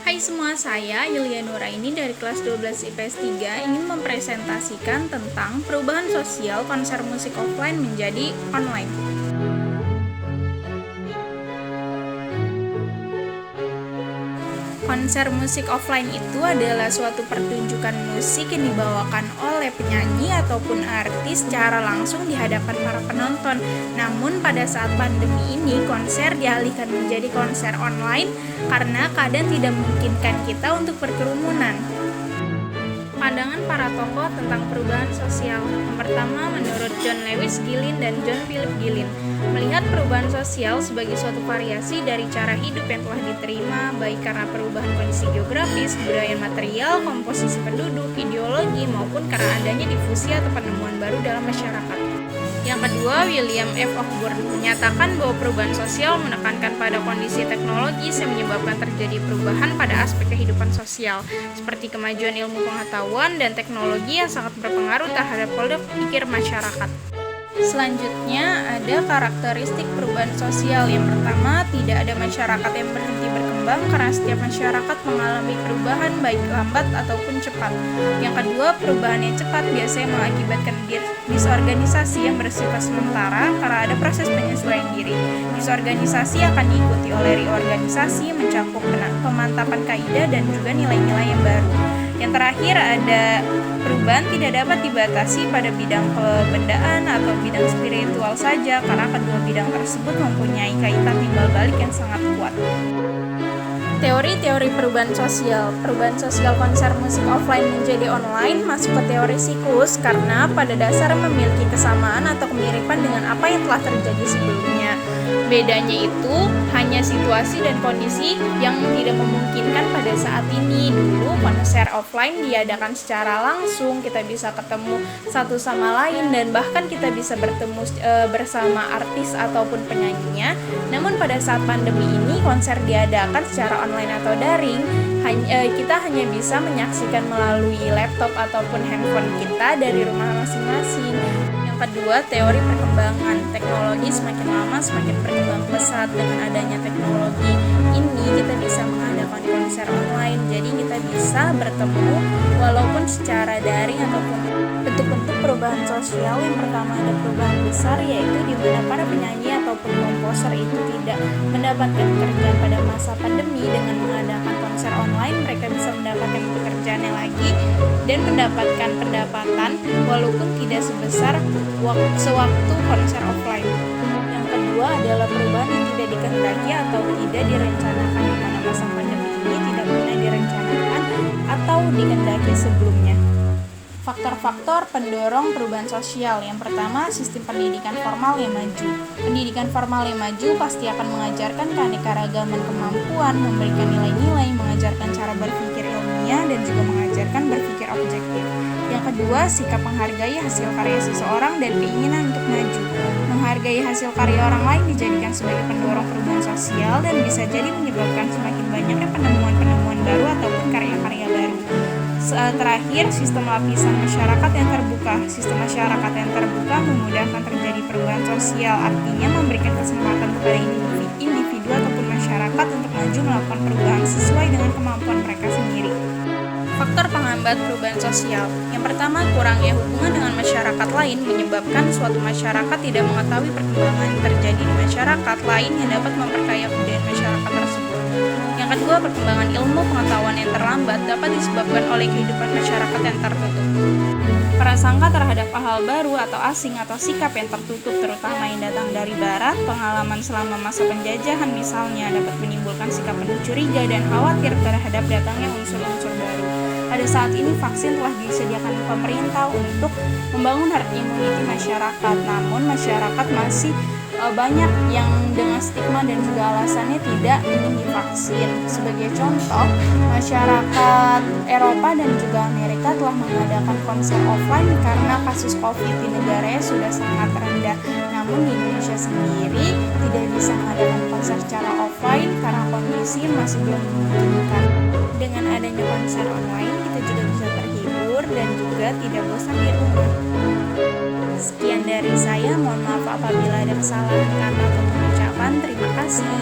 Hai semua, saya Yulia Nuraini dari kelas 12 IPS 3 ingin mempresentasikan tentang perubahan sosial konser musik offline menjadi online. Konser musik offline itu adalah suatu pertunjukan musik yang dibawakan oleh penyanyi ataupun artis secara langsung di hadapan para penonton. Namun pada saat pandemi ini, konser dialihkan menjadi konser online karena keadaan tidak memungkinkan kita untuk berkerumunan. Pandangan para tokoh tentang perubahan sosial. Yang pertama, menurut John Lewis Gillin dan John Philip Gillin, melihat perubahan sosial sebagai suatu variasi dari cara hidup yang telah diterima, baik karena perubahan kondisi geografis, kebudayaan material, komposisi penduduk, ideologi, maupun karena adanya difusi atau penemuan baru dalam masyarakat. Yang kedua, William F. Cockburn menyatakan bahwa perubahan sosial menekankan pada kondisi teknologis yang menyebabkan terjadi perubahan pada aspek kehidupan sosial, seperti kemajuan ilmu pengetahuan dan teknologi yang sangat berpengaruh terhadap pola pikir masyarakat. Selanjutnya, ada karakteristik perubahan sosial. Yang pertama, tidak ada masyarakat yang berhenti berkembang karena setiap masyarakat mengalami perubahan baik lambat ataupun cepat. Yang kedua, perubahan yang cepat biasanya mengakibatkan disorganisasi yang bersifat sementara karena ada proses penyesuaian diri. Disorganisasi akan diikuti oleh reorganisasi, mencakup pemantapan kaidah dan juga nilai-nilai yang baru. Yang terakhir, ada perubahan tidak dapat dibatasi pada bidang kebendaan atau bidang spiritual saja karena kedua bidang tersebut mempunyai kaitan timbal balik yang sangat kuat. Teori-teori perubahan sosial konser musik offline menjadi online masuk ke teori siklus karena pada dasar memiliki kesamaan atau kemiripan dengan apa yang telah terjadi sebelumnya. Bedanya itu hanya situasi dan kondisi yang tidak memungkinkan pada saat ini. Dulu konser offline diadakan secara langsung, kita bisa ketemu satu sama lain dan bahkan kita bisa bertemu bersama artis ataupun penyanyinya. Namun pada saat pandemi ini konser diadakan secara online atau daring, kita hanya bisa menyaksikan melalui laptop ataupun handphone kita dari rumah masing-masing. Yang kedua, teori perkembangan. Teknologi semakin lama semakin berkembang pesat. Dengan adanya teknologi ini kita bisa mengadakan konser online, jadi kita bisa bertemu walaupun secara daring ataupun bentuk-bentuk perubahan sosial. Yang pertama, ada perubahan besar, yaitu di mana para penyanyi ataupun komposer itu tidak mendapatkan pekerjaan pada masa pandemi. Dengan mengadakan konser online, mereka bisa mendapatkan pekerjaan yang lagi dan mendapatkan pendapatan walaupun tidak sebesar sewaktu konser offline. Yang kedua adalah perubahan yang tidak dikehendaki atau tidak direncanakan, di mana masa pandemi ini tidak pernah direncanakan atau dikehendaki sebelumnya. Faktor-faktor pendorong perubahan sosial. Yang pertama, sistem pendidikan formal yang maju. Pendidikan formal yang maju pasti akan mengajarkan keanekaragaman kemampuan, memberikan nilai-nilai, mengajarkan cara berpikir ilmiah, dan juga mengajarkan berpikir objektif. Yang kedua, sikap menghargai hasil karya seseorang dan keinginan untuk maju. Menghargai hasil karya orang lain dijadikan sebagai pendorong perubahan sosial dan bisa jadi menyebabkan semakin banyaknya penemuan-penemuan baru ataupun karya-karya baru. Terakhir, sistem lapisan masyarakat yang terbuka. Sistem masyarakat yang terbuka memudahkan terjadi perubahan sosial, artinya memberikan kesempatan kepada individu ataupun masyarakat untuk maju melakukan perubahan sesuai dengan kemampuan mereka sendiri. Faktor penghambat perubahan sosial. Yang pertama, kurangnya hubungan dengan masyarakat lain menyebabkan suatu masyarakat tidak mengetahui perkembangan yang terjadi di masyarakat lain yang dapat memperkaya budaya masyarakat tersebut. Yang kedua, perkembangan ilmu pengetahuan yang terlambat dapat disebabkan oleh kehidupan masyarakat yang tertutup. Prasangka terhadap hal baru atau asing atau sikap yang tertutup terutama yang datang dari barat, pengalaman selama masa penjajahan misalnya dapat menimbulkan sikap penuh curiga dan khawatir terhadap datangnya unsur-unsur baru. Pada saat ini vaksin telah disediakan pemerintah untuk membangun herd immunity masyarakat, namun masyarakat masih banyak yang dengan stigma dan juga alasannya tidak ingin divaksin. Sebagai contoh, masyarakat Eropa dan juga Amerika telah mengadakan konser offline karena kasus COVID di negaranya sudah sangat rendah. Namun di Indonesia sendiri tidak bisa mengadakan konser secara offline karena kondisi masih belum memungkinkan. Dengan adanya konser online, kita juga bisa terhibur dan juga tidak bosan di rumah. Sekian dari saya, mohon maaf apabila ada kesalahan kata atau pengucapan. Terima kasih.